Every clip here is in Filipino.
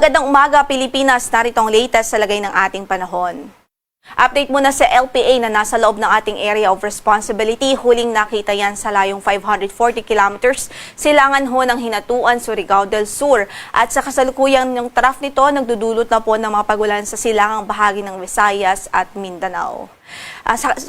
Magandang umaga, Pilipinas. Narito ang latest sa lagay ng ating panahon. Update muna sa LPA na nasa loob ng ating area of responsibility. Huling nakita yan sa layong 540 kilometers. Silangan ho ng Hinatuan, Surigao del Sur. At sa kasalukuyang ng trough nito, nagdudulot na po ng mga pagulan sa silangang bahagi ng Visayas at Mindanao.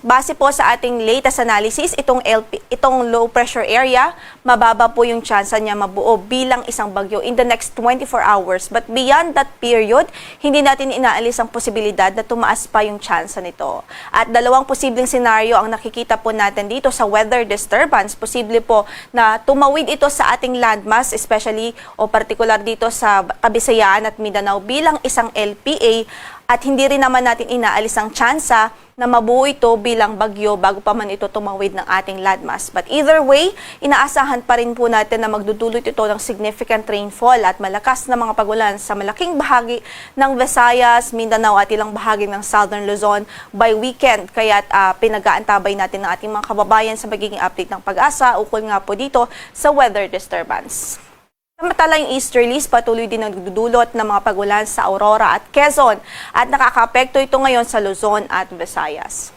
Base po sa ating latest analysis, itong low pressure area, mababa po yung tsansa niya mabuo bilang isang bagyo in the next 24 hours. But beyond that period, hindi natin inaalis ang posibilidad na tumaas pa yung tsansa nito. At dalawang posibleng senaryo ang nakikita po natin dito sa weather disturbance. Posible po na tumawid ito sa ating landmass, especially o particular dito sa Kabisayaan at Mindanao bilang isang LPA. At hindi rin naman natin inaalis ang tsansa na mabuo ito bilang bagyo bago pa man ito tumawid ng ating landmass. But either way, inaasahan pa rin po natin na magdudulot ito ng significant rainfall at malakas na mga pagulan sa malaking bahagi ng Visayas, Mindanao at ilang bahagi ng Southern Luzon by weekend. Kaya't pinag-aantabay natin ng ating mga kababayan sa magiging update ng Pag-asa ukol nga po dito sa weather disturbance. Samantala yung easterlies patuloy din nagdudulot ng mga pagulan sa Aurora at Quezon at nakakaapekto ito ngayon sa Luzon at Visayas.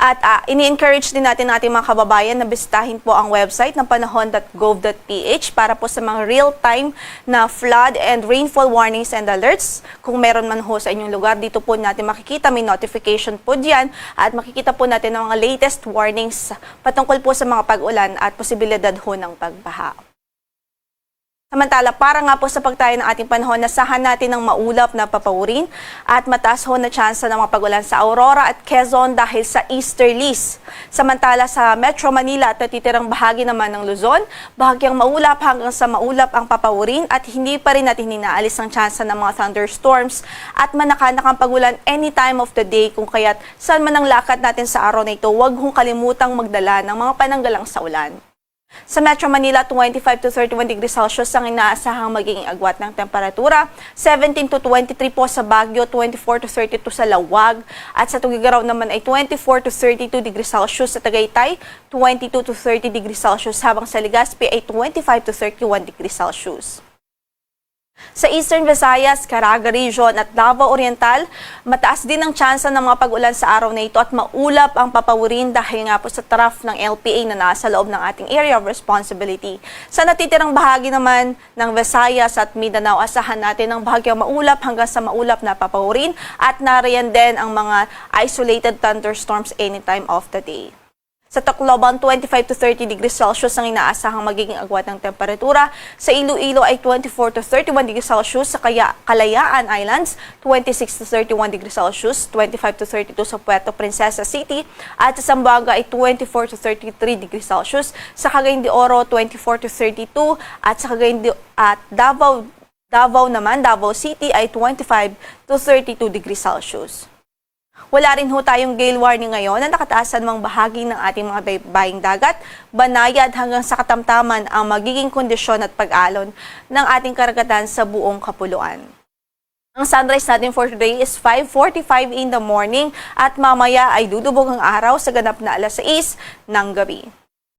At ini-encourage din natin ating mga kababayan na bisitahin po ang website ng panahon.gov.ph para po sa mga real-time na flood and rainfall warnings and alerts. Kung meron man ho sa inyong lugar, dito po natin makikita, may notification po diyan at makikita po natin ang mga latest warnings patungkol po sa mga pag-ulan at posibilidad ho ng pagbaha. Samantala, para nga po sa pagtayo ng ating panahon, nasahan natin ng maulap na papawirin at mataas ho na tsansa ng mga pagulan sa Aurora at Quezon dahil sa easterlies. Samantala sa Metro Manila at natitirang bahagi naman ng Luzon, bahagyang maulap hanggang sa maulap ang papawirin at hindi pa rin natin inaalis ang tsansa ng mga thunderstorms at manakanakang pagulan any time of the day. Kung kaya't saan man ang lakad natin sa araw na ito, huwag hong kalimutang magdala ng mga pananggalang sa ulan. Sa Metro Manila, 25 to 31 degrees Celsius ang inaasahang magiging agwat ng temperatura. 17 to 23 po sa Baguio, 24 to 32 sa Lawag. At sa Tugigaraw naman ay 24 to 32 degrees Celsius sa Tagaytay, 22 to 30 degrees Celsius habang sa Legazpi ay 25 to 31 degrees Celsius. Sa Eastern Visayas, Caraga Region at Davao Oriental, mataas din ang tsansa ng mga pag-ulan sa araw na ito at maulap ang papawirin dahil nga po sa trough ng LPA na nasa loob ng ating area of responsibility. Sa natitirang bahagi naman ng Visayas at Mindanao, asahan natin ang bahagyang maulap hanggang sa maulap na papawirin at nariyan din ang mga isolated thunderstorms anytime of the day. Sa Tacloban, 25 to 30 degrees Celsius ang inaasahang magiging agwat ng temperatura. Sa Iloilo ay 24 to 31 degrees Celsius. Sa Kalayaan Islands, 26 to 31 degrees Celsius, 25 to 32 sa Puerto Princesa City. At sa Zamboanga ay 24 to 33 degrees Celsius. Sa Cagayan de Oro, 24 to 32. At sa Davao naman, Davao City ay 25 to 32 degrees Celsius. Wala rin ho tayong gale warning ngayon na nakataasan mga bahagi ng ating mga baybaying dagat, banayad hanggang sa katamtaman ang magiging kondisyon at pag-alon ng ating karagatan sa buong kapuluan. Ang sunrise natin for today is 5:45 in the morning at mamaya ay dudubog ang araw sa ganap na 6:00 ng gabi.